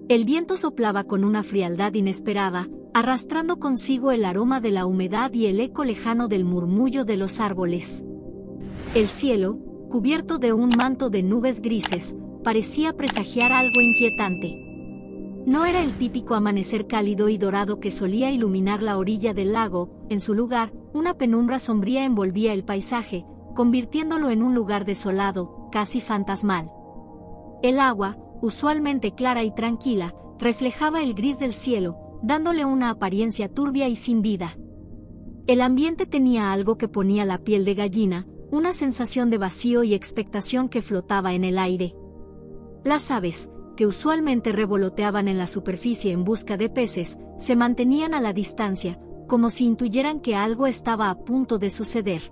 El viento soplaba con una frialdad inesperada, arrastrando consigo el aroma de la humedad y el eco lejano del murmullo de los árboles. El cielo, cubierto de un manto de nubes grises, parecía presagiar algo inquietante. No era el típico amanecer cálido y dorado que solía iluminar la orilla del lago, en su lugar, una penumbra sombría envolvía el paisaje, convirtiéndolo en un lugar desolado, casi fantasmal. El agua, usualmente clara y tranquila, reflejaba el gris del cielo, dándole una apariencia turbia y sin vida. El ambiente tenía algo que ponía la piel de gallina, una sensación de vacío y expectación que flotaba en el aire. Las aves, que usualmente revoloteaban en la superficie en busca de peces, se mantenían a la distancia, como si intuyeran que algo estaba a punto de suceder.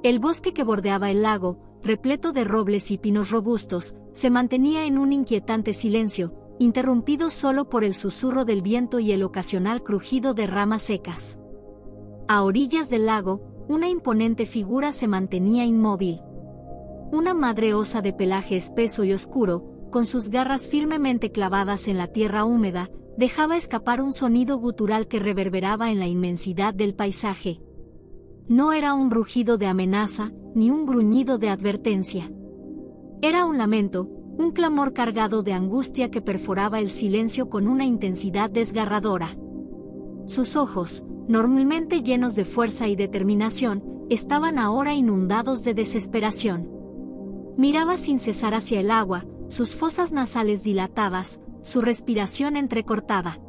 El bosque que bordeaba el lago, repleto de robles y pinos robustos, se mantenía en un inquietante silencio, interrumpido solo por el susurro del viento y el ocasional crujido de ramas secas. A orillas del lago, una imponente figura se mantenía inmóvil. Una madre osa de pelaje espeso y oscuro, con sus garras firmemente clavadas en la tierra húmeda, dejaba escapar un sonido gutural que reverberaba en la inmensidad del paisaje. No era un rugido de amenaza, ni un gruñido de advertencia. Era un lamento, un clamor cargado de angustia que perforaba el silencio con una intensidad desgarradora. Sus ojos, normalmente llenos de fuerza y determinación, estaban ahora inundados de desesperación. Miraba sin cesar hacia el agua, sus fosas nasales dilatadas, su respiración entrecortada.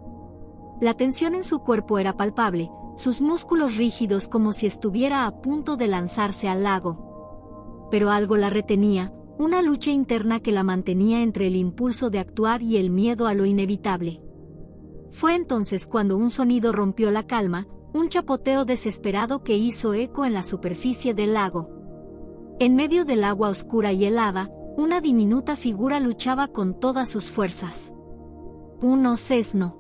La tensión en su cuerpo era palpable, sus músculos rígidos como si estuviera a punto de lanzarse al lago. Pero algo la retenía, una lucha interna que la mantenía entre el impulso de actuar y el miedo a lo inevitable. Fue entonces cuando un sonido rompió la calma, un chapoteo desesperado que hizo eco en la superficie del lago. En medio del agua oscura y helada, una diminuta figura luchaba con todas sus fuerzas. Un osesno.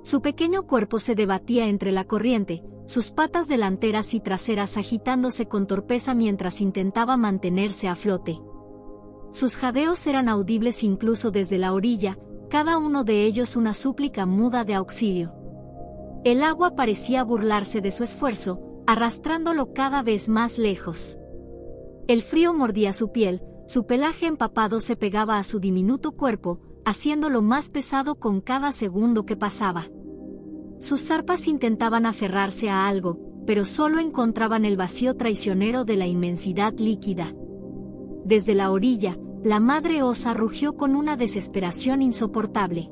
Su pequeño cuerpo se debatía entre la corriente, sus patas delanteras y traseras agitándose con torpeza mientras intentaba mantenerse a flote. Sus jadeos eran audibles incluso desde la orilla, cada uno de ellos una súplica muda de auxilio. El agua parecía burlarse de su esfuerzo, arrastrándolo cada vez más lejos. El frío mordía su piel, su pelaje empapado se pegaba a su diminuto cuerpo, haciéndolo más pesado con cada segundo que pasaba. Sus zarpas intentaban aferrarse a algo, pero solo encontraban el vacío traicionero de la inmensidad líquida. Desde la orilla, la madre osa rugió con una desesperación insoportable.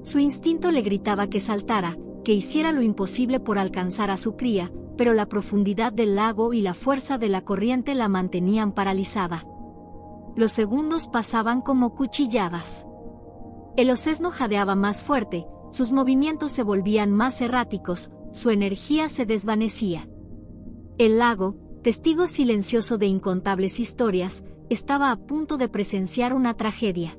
Su instinto le gritaba que saltara, que hiciera lo imposible por alcanzar a su cría, pero la profundidad del lago y la fuerza de la corriente la mantenían paralizada. Los segundos pasaban como cuchilladas. El osesno jadeaba más fuerte, sus movimientos se volvían más erráticos, su energía se desvanecía. El lago, testigo silencioso de incontables historias, estaba a punto de presenciar una tragedia.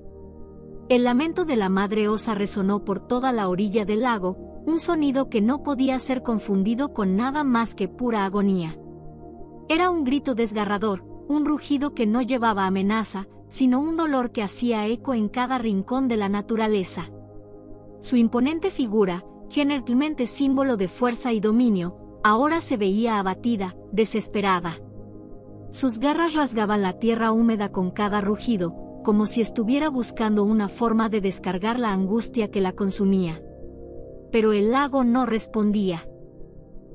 El lamento de la madre osa resonó por toda la orilla del lago, un sonido que no podía ser confundido con nada más que pura agonía. Era un grito desgarrador, un rugido que no llevaba amenaza, sino un dolor que hacía eco en cada rincón de la naturaleza. Su imponente figura, generalmente símbolo de fuerza y dominio, ahora se veía abatida, desesperada. Sus garras rasgaban la tierra húmeda con cada rugido, como si estuviera buscando una forma de descargar la angustia que la consumía. Pero el lago no respondía.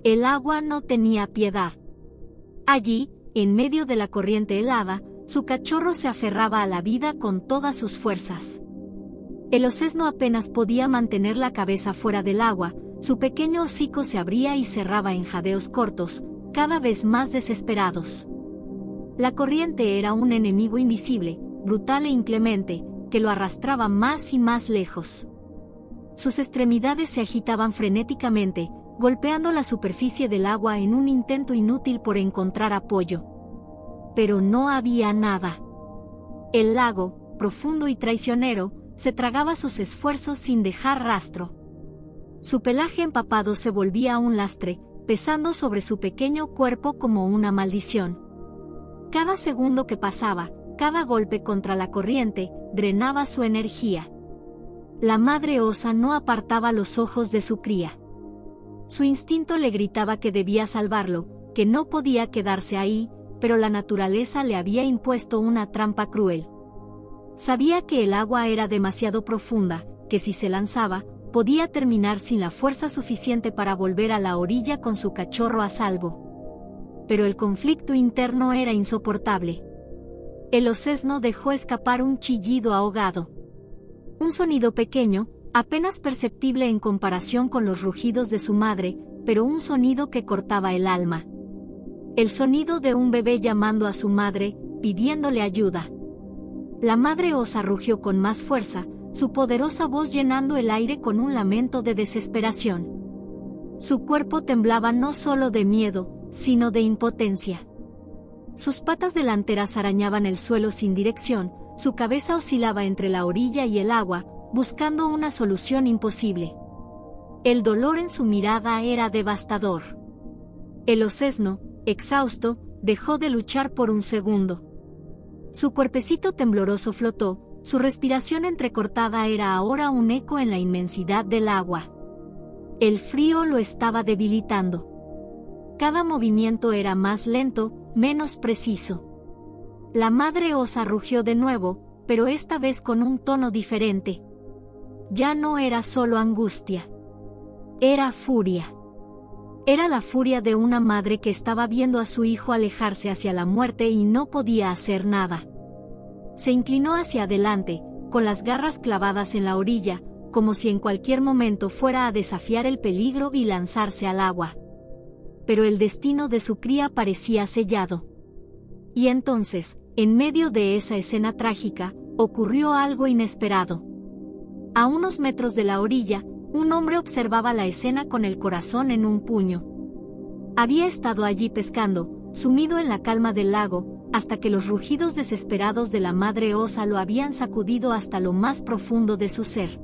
El agua no tenía piedad. Allí, en medio de la corriente helada, su cachorro se aferraba a la vida con todas sus fuerzas. El osesno apenas podía mantener la cabeza fuera del agua, su pequeño hocico se abría y cerraba en jadeos cortos, cada vez más desesperados. La corriente era un enemigo invisible, brutal e inclemente, que lo arrastraba más y más lejos. Sus extremidades se agitaban frenéticamente, golpeando la superficie del agua en un intento inútil por encontrar apoyo. Pero no había nada. El lago, profundo y traicionero, se tragaba sus esfuerzos sin dejar rastro. Su pelaje empapado se volvía un lastre, pesando sobre su pequeño cuerpo como una maldición. Cada segundo que pasaba, cada golpe contra la corriente, drenaba su energía. La madre osa no apartaba los ojos de su cría. Su instinto le gritaba que debía salvarlo, que no podía quedarse ahí, pero la naturaleza le había impuesto una trampa cruel. Sabía que el agua era demasiado profunda, que si se lanzaba, podía terminar sin la fuerza suficiente para volver a la orilla con su cachorro a salvo. Pero el conflicto interno era insoportable. El osesno dejó escapar un chillido ahogado. Un sonido pequeño, apenas perceptible en comparación con los rugidos de su madre, pero un sonido que cortaba el alma. El sonido de un bebé llamando a su madre, pidiéndole ayuda. La madre osa rugió con más fuerza, su poderosa voz llenando el aire con un lamento de desesperación. Su cuerpo temblaba no solo de miedo, sino de impotencia. Sus patas delanteras arañaban el suelo sin dirección, su cabeza oscilaba entre la orilla y el agua, buscando una solución imposible. El dolor en su mirada era devastador. El osesno, exhausto, dejó de luchar por un segundo. Su cuerpecito tembloroso flotó, su respiración entrecortada era ahora un eco en la inmensidad del agua. El frío lo estaba debilitando. Cada movimiento era más lento, menos preciso. La madre osa rugió de nuevo, pero esta vez con un tono diferente. Ya no era solo angustia. Era furia. Era la furia de una madre que estaba viendo a su hijo alejarse hacia la muerte y no podía hacer nada. Se inclinó hacia adelante, con las garras clavadas en la orilla, como si en cualquier momento fuera a desafiar el peligro y lanzarse al agua. Pero el destino de su cría parecía sellado. Y entonces, en medio de esa escena trágica, ocurrió algo inesperado. A unos metros de la orilla, un hombre observaba la escena con el corazón en un puño. Había estado allí pescando, sumido en la calma del lago, hasta que los rugidos desesperados de la madre osa lo habían sacudido hasta lo más profundo de su ser.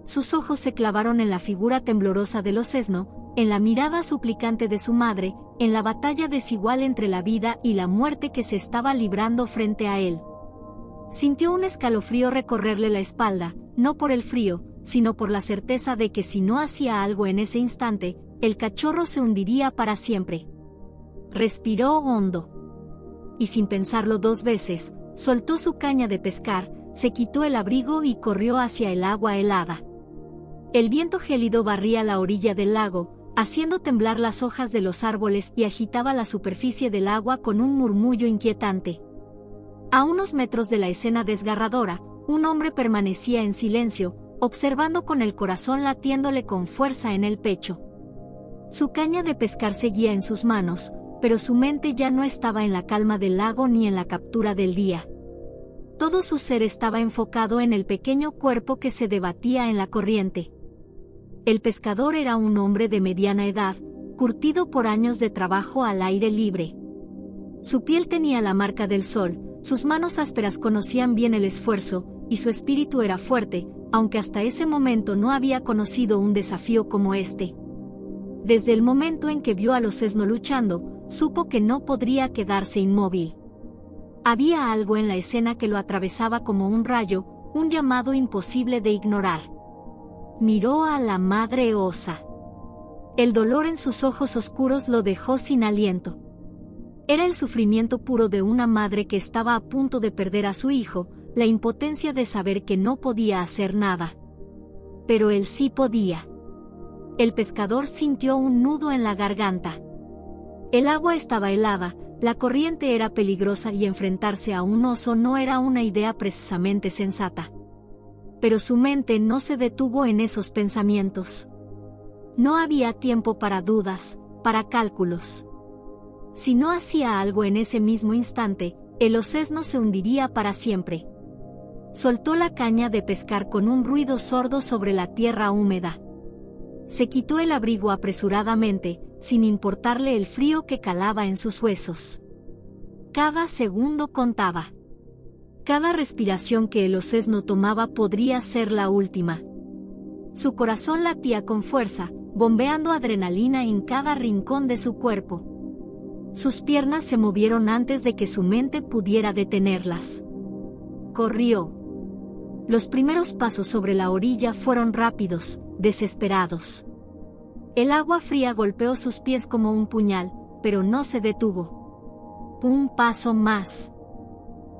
Sus ojos se clavaron en la figura temblorosa del osesno, en la mirada suplicante de su madre, en la batalla desigual entre la vida y la muerte que se estaba librando frente a él. Sintió un escalofrío recorrerle la espalda, no por el frío, sino por la certeza de que si no hacía algo en ese instante, el cachorro se hundiría para siempre. Respiró hondo. Y sin pensarlo dos veces, soltó su caña de pescar, se quitó el abrigo y corrió hacia el agua helada. El viento gélido barría la orilla del lago, haciendo temblar las hojas de los árboles y agitaba la superficie del agua con un murmullo inquietante. A unos metros de la escena desgarradora, un hombre permanecía en silencio, observando con el corazón latiéndole con fuerza en el pecho. Su caña de pescar seguía en sus manos, pero su mente ya no estaba en la calma del lago ni en la captura del día. Todo su ser estaba enfocado en el pequeño cuerpo que se debatía en la corriente. El pescador era un hombre de mediana edad, curtido por años de trabajo al aire libre. Su piel tenía la marca del sol, sus manos ásperas conocían bien el esfuerzo, y su espíritu era fuerte, aunque hasta ese momento no había conocido un desafío como este. Desde el momento en que vio al osesno luchando, supo que no podría quedarse inmóvil. Había algo en la escena que lo atravesaba como un rayo, un llamado imposible de ignorar. Miró a la madre osa. El dolor en sus ojos oscuros lo dejó sin aliento. Era el sufrimiento puro de una madre que estaba a punto de perder a su hijo, la impotencia de saber que no podía hacer nada. Pero él sí podía. El pescador sintió un nudo en la garganta. El agua estaba helada, la corriente era peligrosa y enfrentarse a un oso no era una idea precisamente sensata. Pero su mente no se detuvo en esos pensamientos. No había tiempo para dudas, para cálculos. Si no hacía algo en ese mismo instante, el osesno se hundiría para siempre. Soltó la caña de pescar con un ruido sordo sobre la tierra húmeda. Se quitó el abrigo apresuradamente, sin importarle el frío que calaba en sus huesos. Cada segundo contaba. Cada respiración que el osesno tomaba podría ser la última. Su corazón latía con fuerza, bombeando adrenalina en cada rincón de su cuerpo. Sus piernas se movieron antes de que su mente pudiera detenerlas. Corrió. Los primeros pasos sobre la orilla fueron rápidos, desesperados. El agua fría golpeó sus pies como un puñal, pero no se detuvo. Un paso más.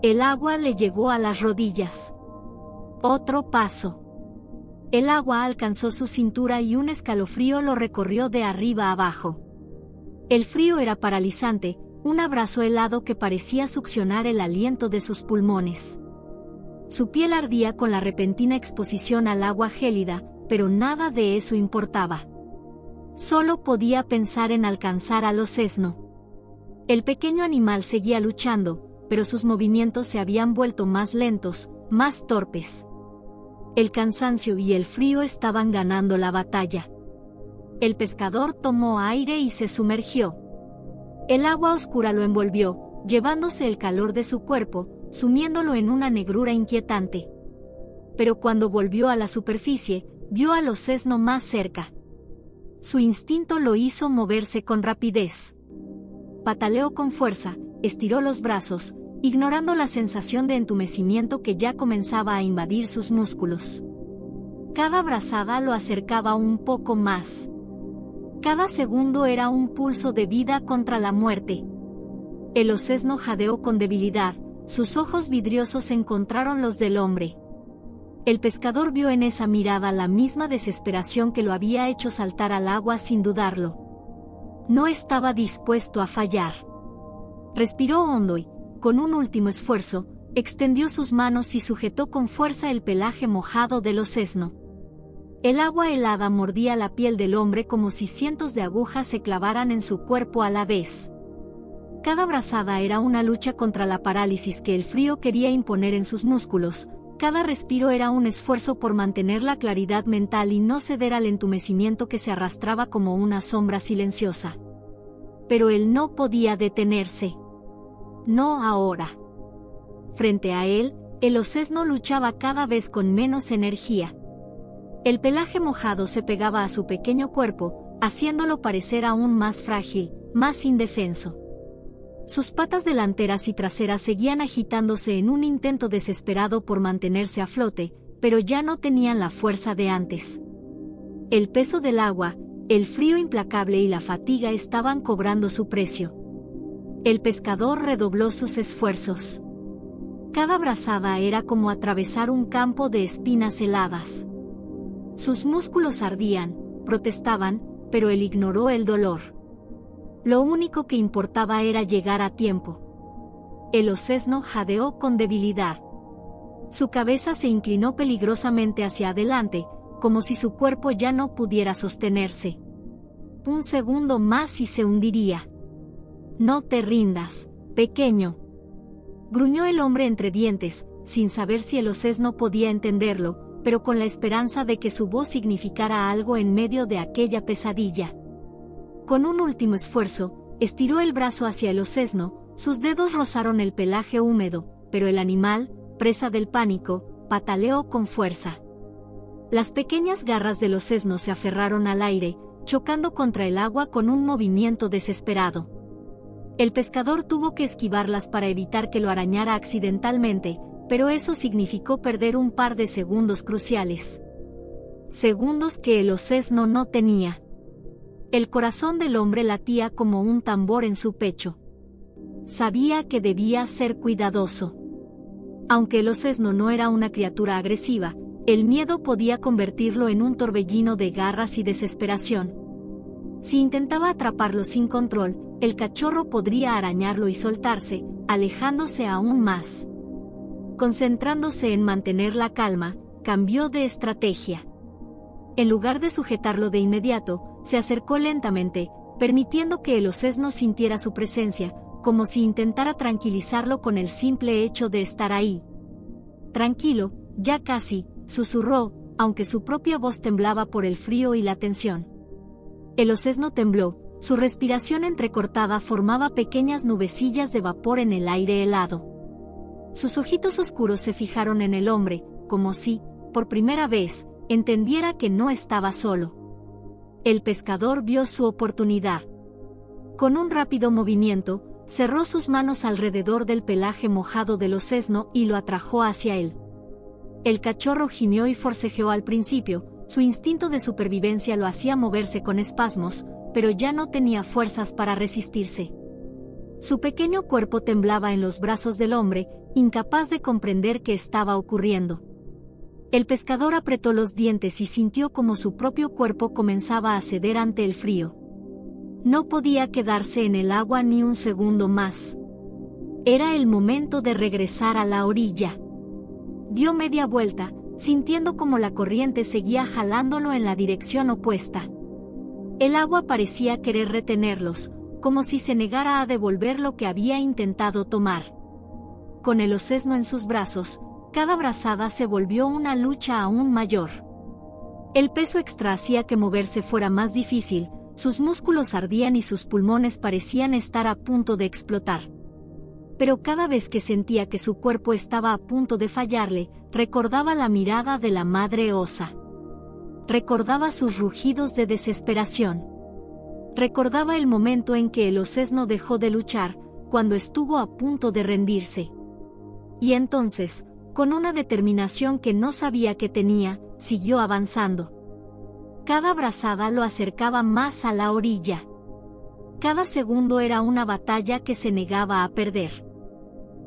El agua le llegó a las rodillas. Otro paso. El agua alcanzó su cintura y un escalofrío lo recorrió de arriba a abajo. El frío era paralizante, un abrazo helado que parecía succionar el aliento de sus pulmones. Su piel ardía con la repentina exposición al agua gélida, pero nada de eso importaba. Solo podía pensar en alcanzar al osesno. El pequeño animal seguía luchando, pero sus movimientos se habían vuelto más lentos, más torpes. El cansancio y el frío estaban ganando la batalla. El pescador tomó aire y se sumergió. El agua oscura lo envolvió, llevándose el calor de su cuerpo, sumiéndolo en una negrura inquietante. Pero cuando volvió a la superficie, vio al osesno más cerca. Su instinto lo hizo moverse con rapidez. Pataleó con fuerza, estiró los brazos, ignorando la sensación de entumecimiento que ya comenzaba a invadir sus músculos. Cada brazada lo acercaba un poco más. Cada segundo era un pulso de vida contra la muerte. El osesno jadeó con debilidad, sus ojos vidriosos encontraron los del hombre. El pescador vio en esa mirada la misma desesperación que lo había hecho saltar al agua sin dudarlo. No estaba dispuesto a fallar. Respiró hondo y, con un último esfuerzo, extendió sus manos y sujetó con fuerza el pelaje mojado del osesno. El agua helada mordía la piel del hombre como si cientos de agujas se clavaran en su cuerpo a la vez. Cada brazada era una lucha contra la parálisis que el frío quería imponer en sus músculos. Cada respiro era un esfuerzo por mantener la claridad mental y no ceder al entumecimiento que se arrastraba como una sombra silenciosa. Pero él no podía detenerse. No ahora. Frente a él, el osesno luchaba cada vez con menos energía. El pelaje mojado se pegaba a su pequeño cuerpo, haciéndolo parecer aún más frágil, más indefenso. Sus patas delanteras y traseras seguían agitándose en un intento desesperado por mantenerse a flote, pero ya no tenían la fuerza de antes. El peso del agua, el frío implacable y la fatiga estaban cobrando su precio. El pescador redobló sus esfuerzos. Cada brazada era como atravesar un campo de espinas heladas. Sus músculos ardían, protestaban, pero él ignoró el dolor. Lo único que importaba era llegar a tiempo. El osesno jadeó con debilidad. Su cabeza se inclinó peligrosamente hacia adelante, como si su cuerpo ya no pudiera sostenerse. Un segundo más y se hundiría. «No te rindas, pequeño», gruñó el hombre entre dientes, sin saber si el osesno podía entenderlo, pero con la esperanza de que su voz significara algo en medio de aquella pesadilla. Con un último esfuerzo, estiró el brazo hacia el osesno, sus dedos rozaron el pelaje húmedo, pero el animal, presa del pánico, pataleó con fuerza. Las pequeñas garras del osesno se aferraron al aire, chocando contra el agua con un movimiento desesperado. El pescador tuvo que esquivarlas para evitar que lo arañara accidentalmente, pero eso significó perder un par de segundos cruciales. Segundos que el osesno no tenía. El corazón del hombre latía como un tambor en su pecho. Sabía que debía ser cuidadoso. Aunque el osesno no era una criatura agresiva, el miedo podía convertirlo en un torbellino de garras y desesperación. Si intentaba atraparlo sin control, el cachorro podría arañarlo y soltarse, alejándose aún más. Concentrándose en mantener la calma, cambió de estrategia. En lugar de sujetarlo de inmediato, se acercó lentamente, permitiendo que el osesno sintiera su presencia, como si intentara tranquilizarlo con el simple hecho de estar ahí. «Tranquilo, ya casi», susurró, aunque su propia voz temblaba por el frío y la tensión. El osesno tembló, su respiración entrecortada formaba pequeñas nubecillas de vapor en el aire helado. Sus ojitos oscuros se fijaron en el hombre, como si, por primera vez, entendiera que no estaba solo. El pescador vio su oportunidad. Con un rápido movimiento, cerró sus manos alrededor del pelaje mojado del osesno y lo atrajo hacia él. El cachorro gimió y forcejeó al principio, su instinto de supervivencia lo hacía moverse con espasmos, pero ya no tenía fuerzas para resistirse. Su pequeño cuerpo temblaba en los brazos del hombre, incapaz de comprender qué estaba ocurriendo. El pescador apretó los dientes y sintió como su propio cuerpo comenzaba a ceder ante el frío. No podía quedarse en el agua ni un segundo más. Era el momento de regresar a la orilla. Dio media vuelta, sintiendo como la corriente seguía jalándolo en la dirección opuesta. El agua parecía querer retenerlos, como si se negara a devolver lo que había intentado tomar. Con el ocesno en sus brazos, cada brazada se volvió una lucha aún mayor. El peso extra hacía que moverse fuera más difícil, sus músculos ardían y sus pulmones parecían estar a punto de explotar. Pero cada vez que sentía que su cuerpo estaba a punto de fallarle, recordaba la mirada de la madre osa. Recordaba sus rugidos de desesperación. Recordaba el momento en que el ocesno dejó de luchar, cuando estuvo a punto de rendirse. Y entonces, con una determinación que no sabía que tenía, siguió avanzando. Cada brazada lo acercaba más a la orilla. Cada segundo era una batalla que se negaba a perder.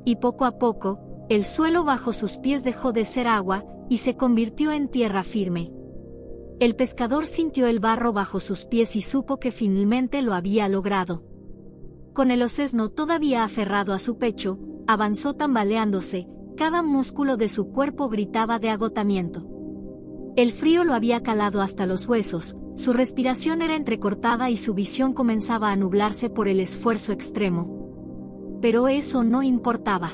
Y poco a poco, el suelo bajo sus pies dejó de ser agua, y se convirtió en tierra firme. El pescador sintió el barro bajo sus pies y supo que finalmente lo había logrado. Con el ocesno todavía aferrado a su pecho, avanzó tambaleándose, cada músculo de su cuerpo gritaba de agotamiento. El frío lo había calado hasta los huesos, su respiración era entrecortada y su visión comenzaba a nublarse por el esfuerzo extremo. Pero eso no importaba.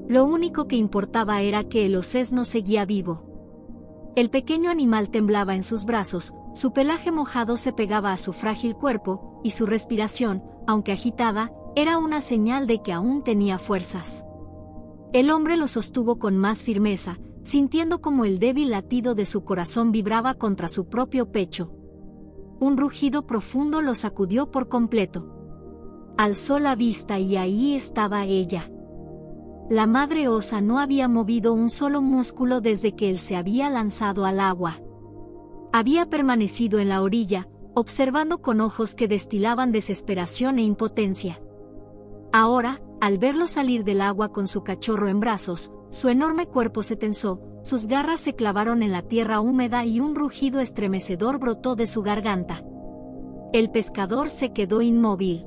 Lo único que importaba era que el ocesno seguía vivo. El pequeño animal temblaba en sus brazos, su pelaje mojado se pegaba a su frágil cuerpo, y su respiración, aunque agitada, era una señal de que aún tenía fuerzas. El hombre lo sostuvo con más firmeza, sintiendo como el débil latido de su corazón vibraba contra su propio pecho. Un rugido profundo lo sacudió por completo. Alzó la vista y ahí estaba ella. La madre osa no había movido un solo músculo desde que él se había lanzado al agua. Había permanecido en la orilla, observando con ojos que destilaban desesperación e impotencia. Ahora, al verlo salir del agua con su cachorro en brazos, su enorme cuerpo se tensó, sus garras se clavaron en la tierra húmeda y un rugido estremecedor brotó de su garganta. El pescador se quedó inmóvil.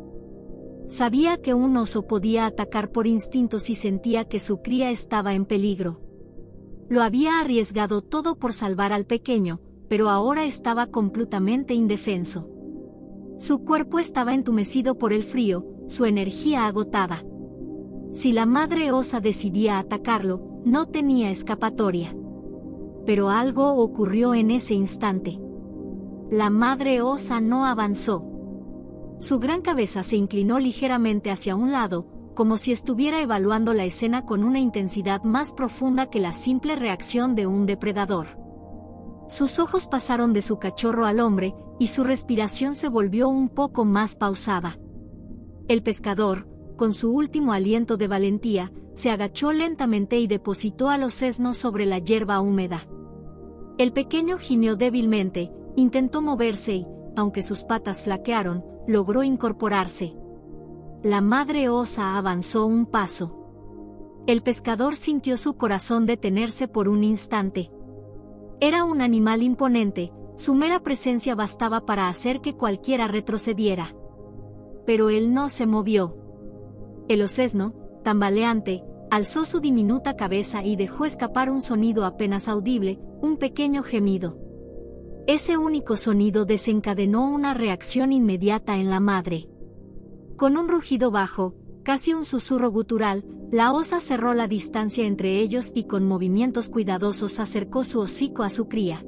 Sabía que un oso podía atacar por instinto si sentía que su cría estaba en peligro. Lo había arriesgado todo por salvar al pequeño, pero ahora estaba completamente indefenso. Su cuerpo estaba entumecido por el frío, su energía agotada. Si la madre osa decidía atacarlo, no tenía escapatoria. Pero algo ocurrió en ese instante. La madre osa no avanzó. Su gran cabeza se inclinó ligeramente hacia un lado, como si estuviera evaluando la escena con una intensidad más profunda que la simple reacción de un depredador. Sus ojos pasaron de su cachorro al hombre, y su respiración se volvió un poco más pausada. El pescador, con su último aliento de valentía, se agachó lentamente y depositó a los ocesnos sobre la hierba húmeda. El pequeño gimió débilmente, intentó moverse y, aunque sus patas flaquearon, logró incorporarse. La madre osa avanzó un paso. El pescador sintió su corazón detenerse por un instante. Era un animal imponente, su mera presencia bastaba para hacer que cualquiera retrocediera. Pero él no se movió. El ocesno, tambaleante, alzó su diminuta cabeza y dejó escapar un sonido apenas audible, un pequeño gemido. Ese único sonido desencadenó una reacción inmediata en la madre. Con un rugido bajo, casi un susurro gutural, la osa cerró la distancia entre ellos y con movimientos cuidadosos acercó su hocico a su cría.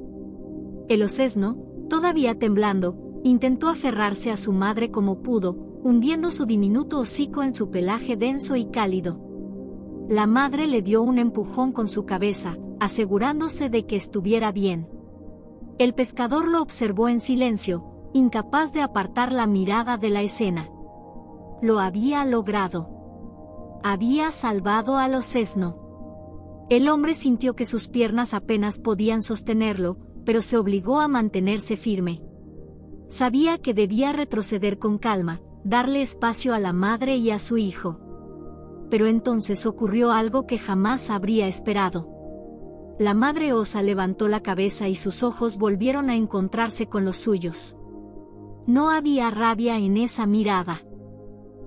El ocesno, todavía temblando, intentó aferrarse a su madre como pudo, hundiendo su diminuto hocico en su pelaje denso y cálido. La madre le dio un empujón con su cabeza, asegurándose de que estuviera bien. El pescador lo observó en silencio, incapaz de apartar la mirada de la escena. Lo había logrado. Había salvado al ocesno. El hombre sintió que sus piernas apenas podían sostenerlo, pero se obligó a mantenerse firme. Sabía que debía retroceder con calma, darle espacio a la madre y a su hijo. Pero entonces ocurrió algo que jamás habría esperado. La madre osa levantó la cabeza y sus ojos volvieron a encontrarse con los suyos. No había rabia en esa mirada.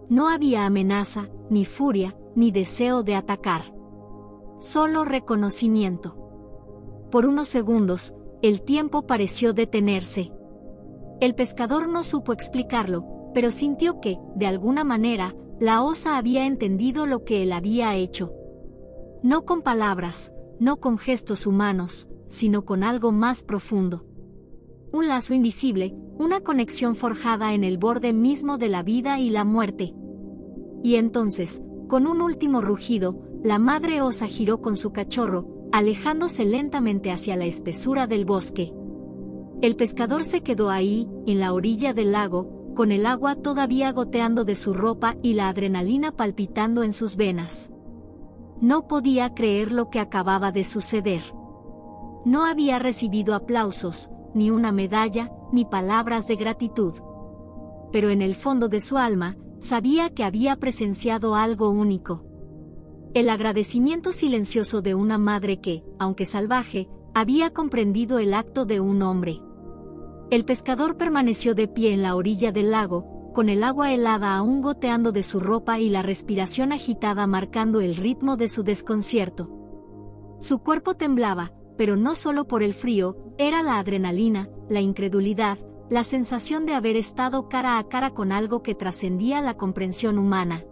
No había amenaza, ni furia, ni deseo de atacar. Solo reconocimiento. Por unos segundos, el tiempo pareció detenerse. El pescador no supo explicarlo, pero sintió que, de alguna manera, la osa había entendido lo que él había hecho. No con palabras, no con gestos humanos, sino con algo más profundo. Un lazo invisible, una conexión forjada en el borde mismo de la vida y la muerte. Y entonces, con un último rugido, la madre osa giró con su cachorro, alejándose lentamente hacia la espesura del bosque. El pescador se quedó ahí, en la orilla del lago, con el agua todavía goteando de su ropa y la adrenalina palpitando en sus venas. No podía creer lo que acababa de suceder. No había recibido aplausos, ni una medalla, ni palabras de gratitud. Pero en el fondo de su alma, sabía que había presenciado algo único. El agradecimiento silencioso de una madre que, aunque salvaje, había comprendido el acto de un hombre. El pescador permaneció de pie en la orilla del lago, con el agua helada aún goteando de su ropa y la respiración agitada marcando el ritmo de su desconcierto. Su cuerpo temblaba, pero no solo por el frío, era la adrenalina, la incredulidad, la sensación de haber estado cara a cara con algo que trascendía la comprensión humana.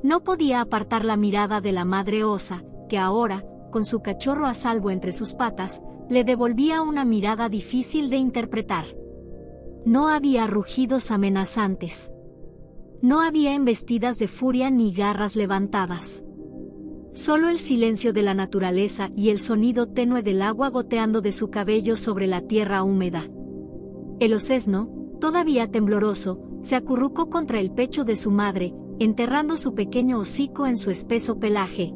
No podía apartar la mirada de la madre osa, que ahora, con su cachorro a salvo entre sus patas, le devolvía una mirada difícil de interpretar. No había rugidos amenazantes. No había embestidas de furia ni garras levantadas. Solo el silencio de la naturaleza y el sonido tenue del agua goteando de su cabello sobre la tierra húmeda. El osesno, todavía tembloroso, se acurrucó contra el pecho de su madre, enterrando su pequeño hocico en su espeso pelaje.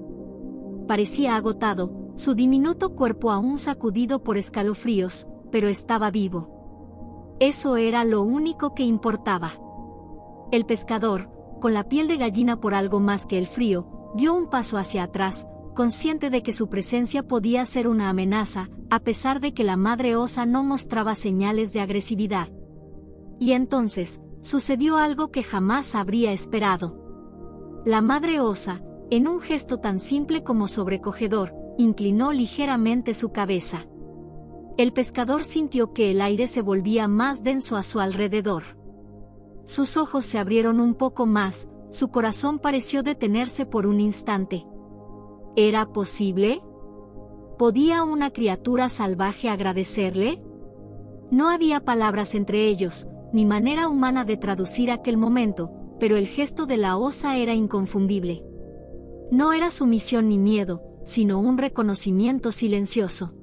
Parecía agotado, su diminuto cuerpo aún sacudido por escalofríos, pero estaba vivo. Eso era lo único que importaba. El pescador, con la piel de gallina por algo más que el frío, dio un paso hacia atrás, consciente de que su presencia podía ser una amenaza, a pesar de que la madre osa no mostraba señales de agresividad. Y entonces, sucedió algo que jamás habría esperado. La madre osa, en un gesto tan simple como sobrecogedor, inclinó ligeramente su cabeza. El pescador sintió que el aire se volvía más denso a su alrededor. Sus ojos se abrieron un poco más, su corazón pareció detenerse por un instante. ¿Era posible? ¿Podía una criatura salvaje agradecerle? No había palabras entre ellos, ni manera humana de traducir aquel momento, pero el gesto de la osa era inconfundible. No era sumisión ni miedo, sino un reconocimiento silencioso.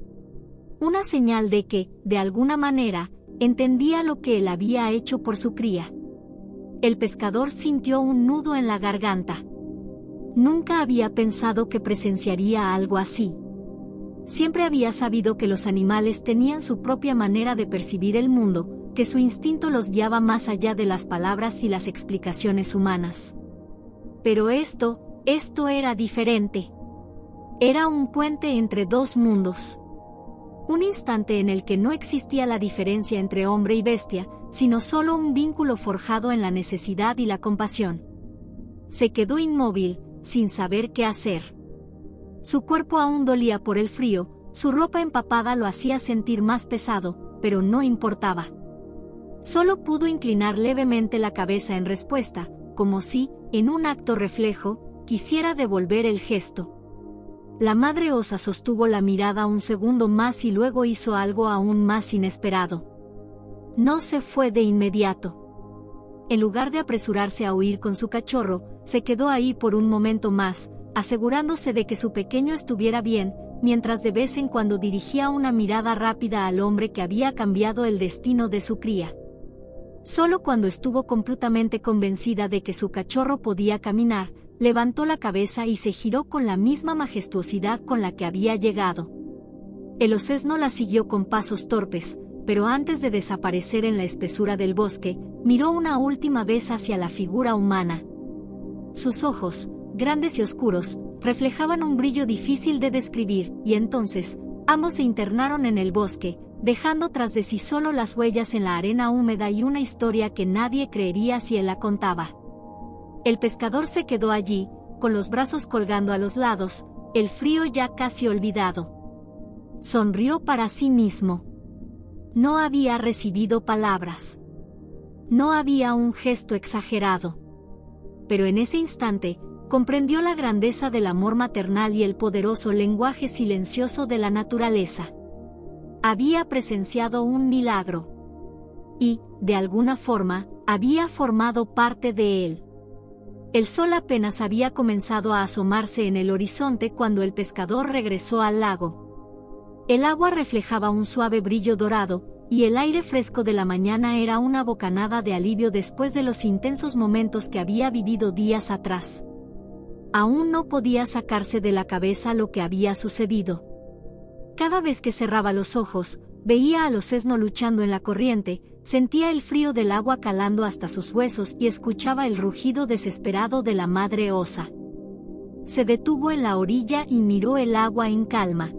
Una señal de que, de alguna manera, entendía lo que él había hecho por su cría. El pescador sintió un nudo en la garganta. Nunca había pensado que presenciaría algo así. Siempre había sabido que los animales tenían su propia manera de percibir el mundo, que su instinto los guiaba más allá de las palabras y las explicaciones humanas. Pero esto era diferente. Era un puente entre dos mundos. Un instante en el que no existía la diferencia entre hombre y bestia, sino solo un vínculo forjado en la necesidad y la compasión. Se quedó inmóvil, sin saber qué hacer. Su cuerpo aún dolía por el frío, su ropa empapada lo hacía sentir más pesado, pero no importaba. Solo pudo inclinar levemente la cabeza en respuesta, como si, en un acto reflejo, quisiera devolver el gesto. La madre osa sostuvo la mirada un segundo más y luego hizo algo aún más inesperado. No se fue de inmediato. En lugar de apresurarse a huir con su cachorro, se quedó ahí por un momento más, asegurándose de que su pequeño estuviera bien, mientras de vez en cuando dirigía una mirada rápida al hombre que había cambiado el destino de su cría. Solo cuando estuvo completamente convencida de que su cachorro podía caminar, levantó la cabeza y se giró con la misma majestuosidad con la que había llegado. El osesno la siguió con pasos torpes, pero antes de desaparecer en la espesura del bosque, miró una última vez hacia la figura humana. Sus ojos, grandes y oscuros, reflejaban un brillo difícil de describir, y entonces, ambos se internaron en el bosque, dejando tras de sí solo las huellas en la arena húmeda y una historia que nadie creería si él la contaba. El pescador se quedó allí, con los brazos colgando a los lados, el frío ya casi olvidado. Sonrió para sí mismo. No había recibido palabras. No había un gesto exagerado. Pero en ese instante, comprendió la grandeza del amor maternal y el poderoso lenguaje silencioso de la naturaleza. Había presenciado un milagro. Y, de alguna forma, había formado parte de él. El sol apenas había comenzado a asomarse en el horizonte cuando el pescador regresó al lago. El agua reflejaba un suave brillo dorado, y el aire fresco de la mañana era una bocanada de alivio después de los intensos momentos que había vivido días atrás. Aún no podía sacarse de la cabeza lo que había sucedido. Cada vez que cerraba los ojos, veía al osesno luchando en la corriente, sentía el frío del agua calando hasta sus huesos y escuchaba el rugido desesperado de la madre osa. Se detuvo en la orilla y miró el agua en calma.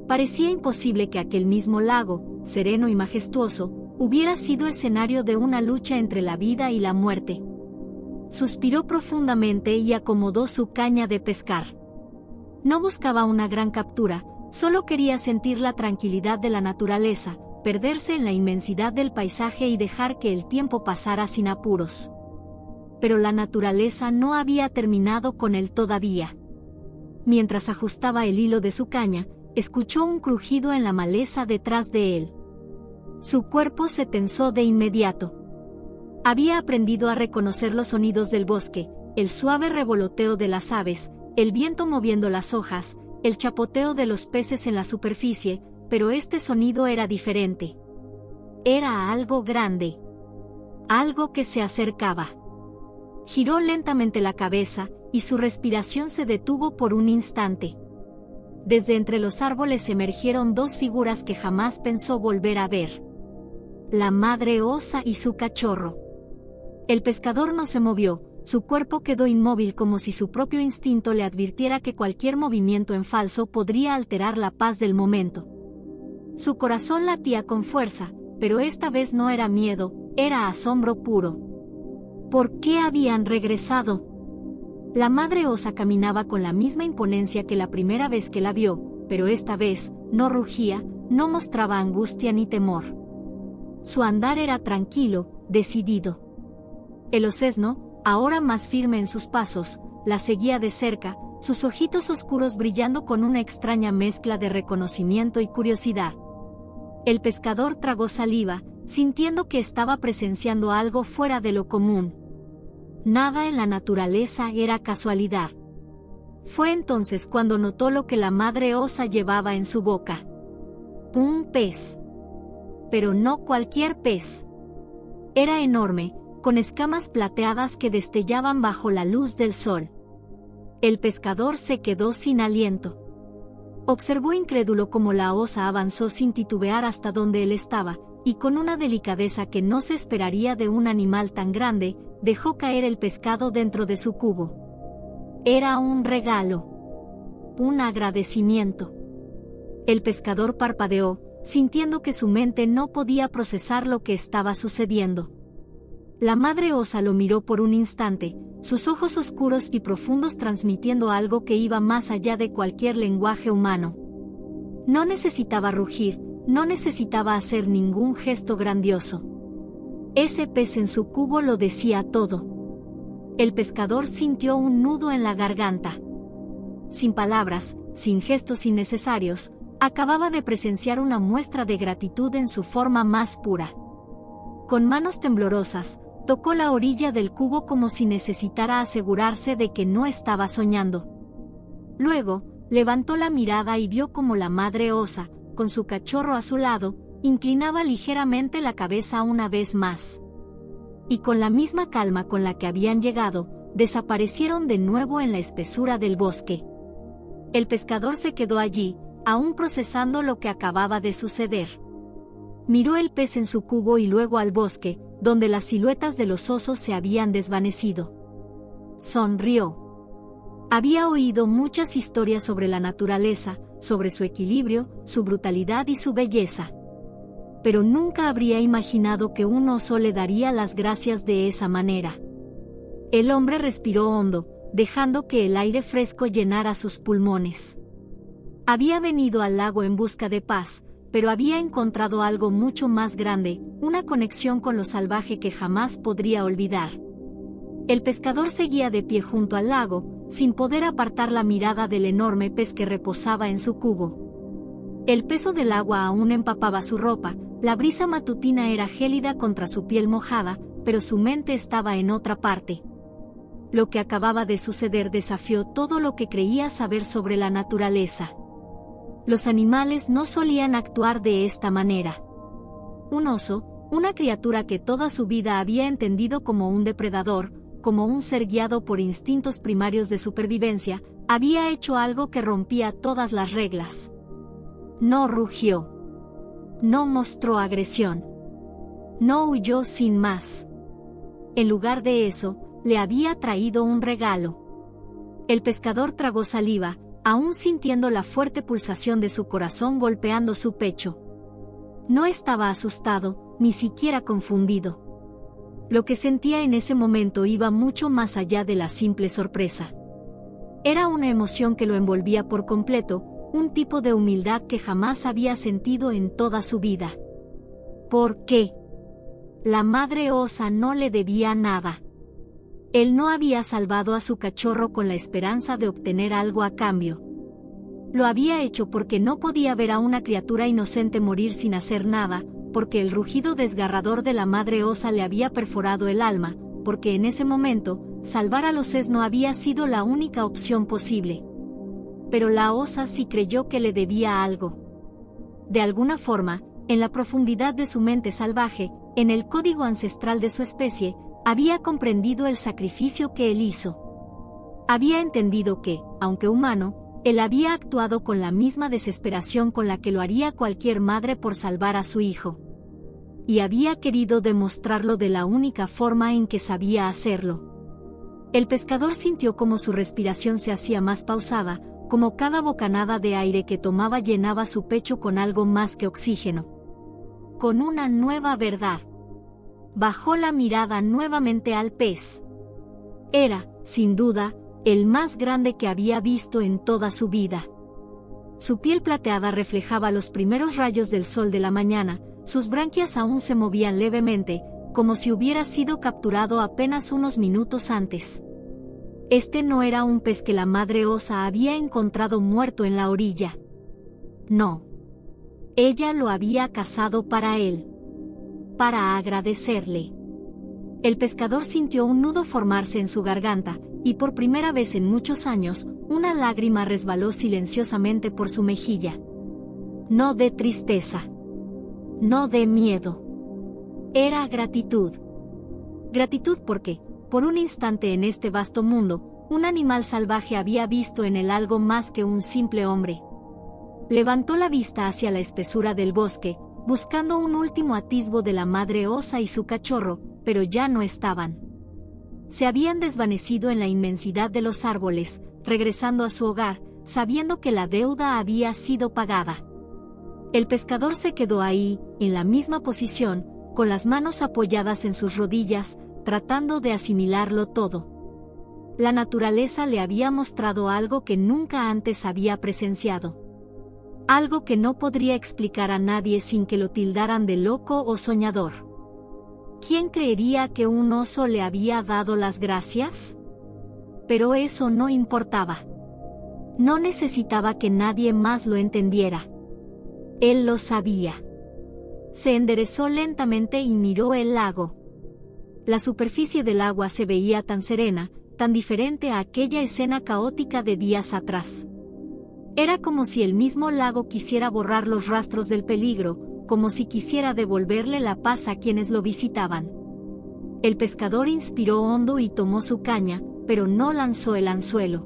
Parecía imposible que aquel mismo lago, sereno y majestuoso, hubiera sido escenario de una lucha entre la vida y la muerte. Suspiró profundamente y acomodó su caña de pescar. No buscaba una gran captura, solo quería sentir la tranquilidad de la naturaleza, perderse en la inmensidad del paisaje y dejar que el tiempo pasara sin apuros. Pero la naturaleza no había terminado con él todavía. Mientras ajustaba el hilo de su caña, escuchó un crujido en la maleza detrás de él. Su cuerpo se tensó de inmediato. Había aprendido a reconocer los sonidos del bosque, el suave revoloteo de las aves, el viento moviendo las hojas, el chapoteo de los peces en la superficie, pero este sonido era diferente. Era algo grande. Algo que se acercaba. Giró lentamente la cabeza, y su respiración se detuvo por un instante. Desde entre los árboles emergieron dos figuras que jamás pensó volver a ver. La madre osa y su cachorro. El pescador no se movió, su cuerpo quedó inmóvil como si su propio instinto le advirtiera que cualquier movimiento en falso podría alterar la paz del momento. Su corazón latía con fuerza, pero esta vez no era miedo, era asombro puro. ¿Por qué habían regresado? La madre osa caminaba con la misma imponencia que la primera vez que la vio, pero esta vez, no rugía, no mostraba angustia ni temor. Su andar era tranquilo, decidido. El osesno, ahora más firme en sus pasos, la seguía de cerca, sus ojitos oscuros brillando con una extraña mezcla de reconocimiento y curiosidad. El pescador tragó saliva, sintiendo que estaba presenciando algo fuera de lo común. Nada en la naturaleza era casualidad. Fue entonces cuando notó lo que la madre osa llevaba en su boca. Un pez. Pero no cualquier pez. Era enorme, con escamas plateadas que destellaban bajo la luz del sol. El pescador se quedó sin aliento. Observó incrédulo cómo la osa avanzó sin titubear hasta donde él estaba, y con una delicadeza que no se esperaría de un animal tan grande, dejó caer el pescado dentro de su cubo. Era un regalo. Un agradecimiento. El pescador parpadeó, sintiendo que su mente no podía procesar lo que estaba sucediendo. La madre osa lo miró por un instante, sus ojos oscuros y profundos transmitiendo algo que iba más allá de cualquier lenguaje humano. No necesitaba rugir, no necesitaba hacer ningún gesto grandioso. Ese pez en su cubo lo decía todo. El pescador sintió un nudo en la garganta. Sin palabras, sin gestos innecesarios, acababa de presenciar una muestra de gratitud en su forma más pura. Con manos temblorosas, tocó la orilla del cubo como si necesitara asegurarse de que no estaba soñando. Luego, levantó la mirada y vio como la madre osa, con su cachorro a su lado, inclinaba ligeramente la cabeza una vez más. Y con la misma calma con la que habían llegado, desaparecieron de nuevo en la espesura del bosque. El pescador se quedó allí, aún procesando lo que acababa de suceder. Miró el pez en su cubo y luego al bosque, donde las siluetas de los osos se habían desvanecido. Sonrió. Había oído muchas historias sobre la naturaleza, sobre su equilibrio, su brutalidad y su belleza. Pero nunca habría imaginado que un oso le daría las gracias de esa manera. El hombre respiró hondo, dejando que el aire fresco llenara sus pulmones. Había venido al lago en busca de paz, pero había encontrado algo mucho más grande, una conexión con lo salvaje que jamás podría olvidar. El pescador seguía de pie junto al lago, sin poder apartar la mirada del enorme pez que reposaba en su cubo. El peso del agua aún empapaba su ropa, la brisa matutina era gélida contra su piel mojada, pero su mente estaba en otra parte. Lo que acababa de suceder desafió todo lo que creía saber sobre la naturaleza. Los animales no solían actuar de esta manera. Un oso, una criatura que toda su vida había entendido como un depredador, como un ser guiado por instintos primarios de supervivencia, había hecho algo que rompía todas las reglas. No rugió. No mostró agresión. No huyó sin más. En lugar de eso, le había traído un regalo. El pescador tragó saliva, aún sintiendo la fuerte pulsación de su corazón golpeando su pecho. No estaba asustado, ni siquiera confundido. Lo que sentía en ese momento iba mucho más allá de la simple sorpresa. Era una emoción que lo envolvía por completo, un tipo de humildad que jamás había sentido en toda su vida. ¿Por qué? La madre osa no le debía nada. Él no había salvado a su cachorro con la esperanza de obtener algo a cambio. Lo había hecho porque no podía ver a una criatura inocente morir sin hacer nada, porque el rugido desgarrador de la madre osa le había perforado el alma, porque en ese momento, salvar a los Ces no había sido la única opción posible. Pero la osa sí creyó que le debía algo. De alguna forma, en la profundidad de su mente salvaje, en el código ancestral de su especie, había comprendido el sacrificio que él hizo. Había entendido que, aunque humano, él había actuado con la misma desesperación con la que lo haría cualquier madre por salvar a su hijo. Y había querido demostrarlo de la única forma en que sabía hacerlo. El pescador sintió como su respiración se hacía más pausada, como cada bocanada de aire que tomaba llenaba su pecho con algo más que oxígeno. Con una nueva verdad. Bajó la mirada nuevamente al pez. Era, sin duda, el más grande que había visto en toda su vida. Su piel plateada reflejaba los primeros rayos del sol de la mañana, sus branquias aún se movían levemente, como si hubiera sido capturado apenas unos minutos antes. Este no era un pez que la madre osa había encontrado muerto en la orilla. No. Ella lo había cazado para él. Para agradecerle. El pescador sintió un nudo formarse en su garganta, y por primera vez en muchos años, una lágrima resbaló silenciosamente por su mejilla. No de tristeza. No de miedo. Era gratitud. Gratitud porque, por un instante en este vasto mundo, un animal salvaje había visto en él algo más que un simple hombre. Levantó la vista hacia la espesura del bosque, buscando un último atisbo de la madre osa y su cachorro, pero ya no estaban. Se habían desvanecido en la inmensidad de los árboles, regresando a su hogar, sabiendo que la deuda había sido pagada. El pescador se quedó ahí, en la misma posición, con las manos apoyadas en sus rodillas, tratando de asimilarlo todo. La naturaleza le había mostrado algo que nunca antes había presenciado. Algo que no podría explicar a nadie sin que lo tildaran de loco o soñador. ¿Quién creería que un oso le había dado las gracias? Pero eso no importaba. No necesitaba que nadie más lo entendiera. Él lo sabía. Se enderezó lentamente y miró el lago. La superficie del agua se veía tan serena, tan diferente a aquella escena caótica de días atrás. Era como si el mismo lago quisiera borrar los rastros del peligro, como si quisiera devolverle la paz a quienes lo visitaban. El pescador inspiró hondo y tomó su caña, pero no lanzó el anzuelo.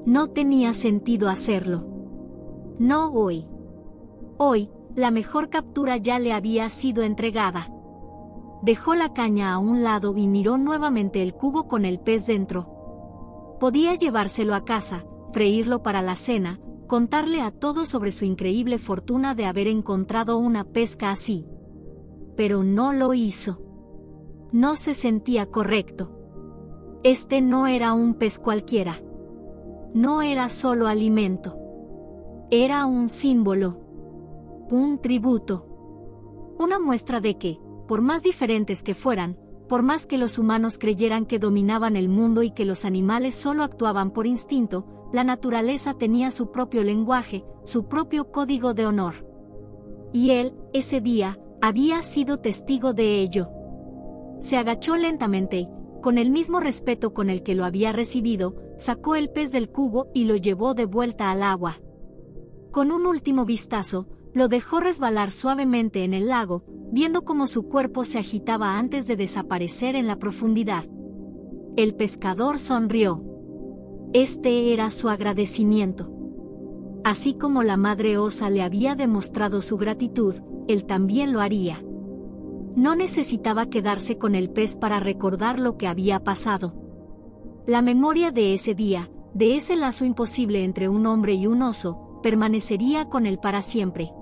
No tenía sentido hacerlo. No hoy. Hoy, la mejor captura ya le había sido entregada. Dejó la caña a un lado y miró nuevamente el cubo con el pez dentro. Podía llevárselo a casa, freírlo para la cena, contarle a todos sobre su increíble fortuna de haber encontrado una pesca así. Pero no lo hizo. No se sentía correcto. Este no era un pez cualquiera. No era solo alimento. Era un símbolo. Un tributo. Una muestra de que, por más diferentes que fueran, por más que los humanos creyeran que dominaban el mundo y que los animales solo actuaban por instinto, la naturaleza tenía su propio lenguaje, su propio código de honor. Y él, ese día, había sido testigo de ello. Se agachó lentamente y, con el mismo respeto con el que lo había recibido, sacó el pez del cubo y lo llevó de vuelta al agua. Con un último vistazo, lo dejó resbalar suavemente en el lago, viendo cómo su cuerpo se agitaba antes de desaparecer en la profundidad. El pescador sonrió. Este era su agradecimiento. Así como la madre osa le había demostrado su gratitud, él también lo haría. No necesitaba quedarse con el pez para recordar lo que había pasado. La memoria de ese día, de ese lazo imposible entre un hombre y un oso, permanecería con él para siempre.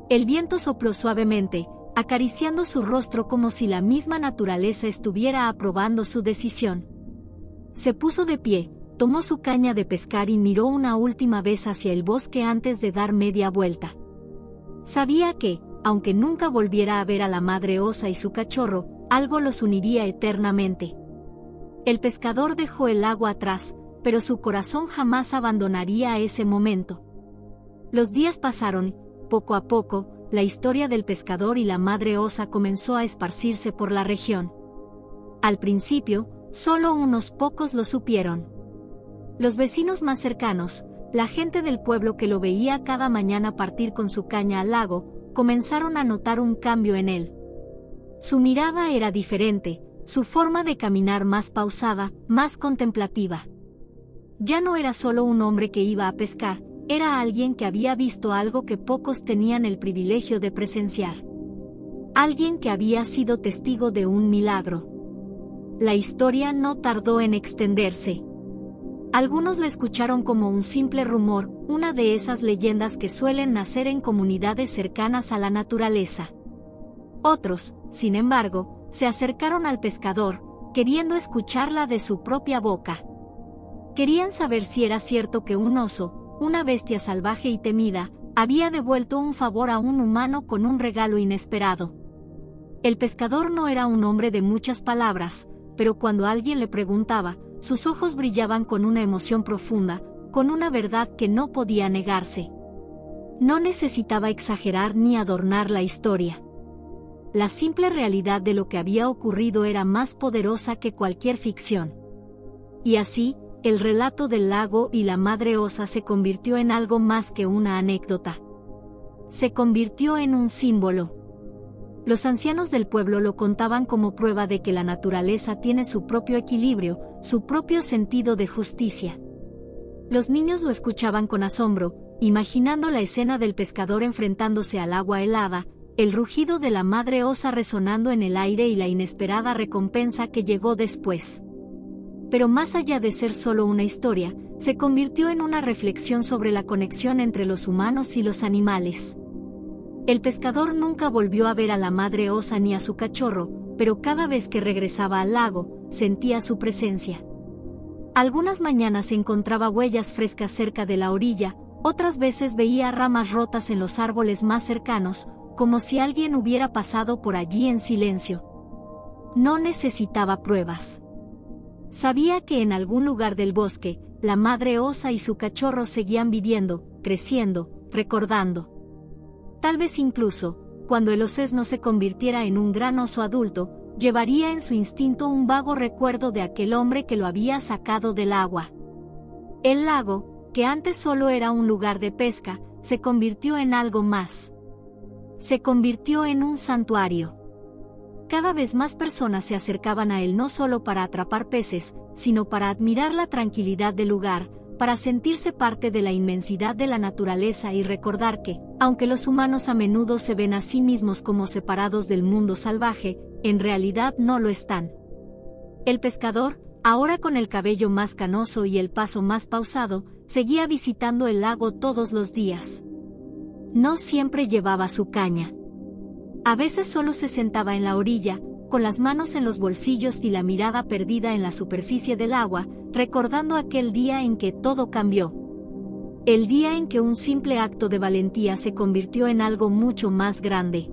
El viento sopló suavemente, acariciando su rostro como si la misma naturaleza estuviera aprobando su decisión. Se puso de pie, tomó su caña de pescar y miró una última vez hacia el bosque antes de dar media vuelta. Sabía que, aunque nunca volviera a ver a la madre osa y su cachorro, algo los uniría eternamente. El pescador dejó el agua atrás, pero su corazón jamás abandonaría ese momento. Los días pasaron, poco a poco, la historia del pescador y la madre osa comenzó a esparcirse por la región. Al principio, solo unos pocos lo supieron. Los vecinos más cercanos, la gente del pueblo que lo veía cada mañana partir con su caña al lago, comenzaron a notar un cambio en él. Su mirada era diferente, su forma de caminar más pausada, más contemplativa. Ya no era solo un hombre que iba a pescar, era alguien que había visto algo que pocos tenían el privilegio de presenciar. Alguien que había sido testigo de un milagro. La historia no tardó en extenderse. Algunos la escucharon como un simple rumor, una de esas leyendas que suelen nacer en comunidades cercanas a la naturaleza. Otros, sin embargo, se acercaron al pescador, queriendo escucharla de su propia boca. Querían saber si era cierto que un oso, una bestia salvaje y temida, había devuelto un favor a un humano con un regalo inesperado. El pescador no era un hombre de muchas palabras, pero cuando alguien le preguntaba, sus ojos brillaban con una emoción profunda, con una verdad que no podía negarse. No necesitaba exagerar ni adornar la historia. La simple realidad de lo que había ocurrido era más poderosa que cualquier ficción. Y así, el relato del lago y la madre osa se convirtió en algo más que una anécdota. Se convirtió en un símbolo. Los ancianos del pueblo lo contaban como prueba de que la naturaleza tiene su propio equilibrio, su propio sentido de justicia. Los niños lo escuchaban con asombro, imaginando la escena del pescador enfrentándose al agua helada, el rugido de la madre osa resonando en el aire y la inesperada recompensa que llegó después. Pero más allá de ser solo una historia, se convirtió en una reflexión sobre la conexión entre los humanos y los animales. El pescador nunca volvió a ver a la madre osa ni a su cachorro, pero cada vez que regresaba al lago, sentía su presencia. Algunas mañanas encontraba huellas frescas cerca de la orilla, otras veces veía ramas rotas en los árboles más cercanos, como si alguien hubiera pasado por allí en silencio. No necesitaba pruebas. Sabía que en algún lugar del bosque, la madre osa y su cachorro seguían viviendo, creciendo, recordando. Tal vez incluso, cuando el osesno se convirtiera en un gran oso adulto, llevaría en su instinto un vago recuerdo de aquel hombre que lo había sacado del agua. El lago, que antes solo era un lugar de pesca, se convirtió en algo más. Se convirtió en un santuario. cada vez más personas se acercaban a él no solo para atrapar peces, sino para admirar la tranquilidad del lugar, para sentirse parte de la inmensidad de la naturaleza y recordar que, aunque los humanos a menudo se ven a sí mismos como separados del mundo salvaje, en realidad no lo están. El pescador, ahora con el cabello más canoso y el paso más pausado, seguía visitando el lago todos los días. No siempre llevaba su caña. A veces solo se sentaba en la orilla, con las manos en los bolsillos y la mirada perdida en la superficie del agua, recordando aquel día en que todo cambió. El día en que un simple acto de valentía se convirtió en algo mucho más grande.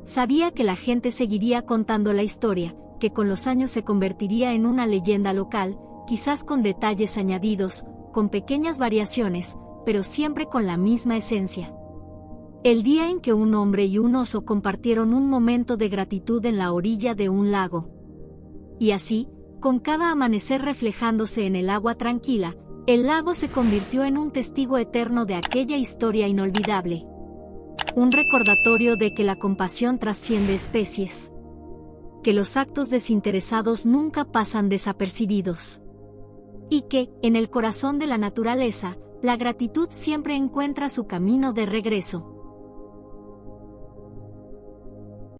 Sabía que la gente seguiría contando la historia, que con los años se convertiría en una leyenda local, quizás con detalles añadidos, con pequeñas variaciones, pero siempre con la misma esencia. El día en que un hombre y un oso compartieron un momento de gratitud en la orilla de un lago. Y así, con cada amanecer reflejándose en el agua tranquila, el lago se convirtió en un testigo eterno de aquella historia inolvidable. Un recordatorio de que la compasión trasciende especies. Que los actos desinteresados nunca pasan desapercibidos. Y que, en el corazón de la naturaleza, la gratitud siempre encuentra su camino de regreso.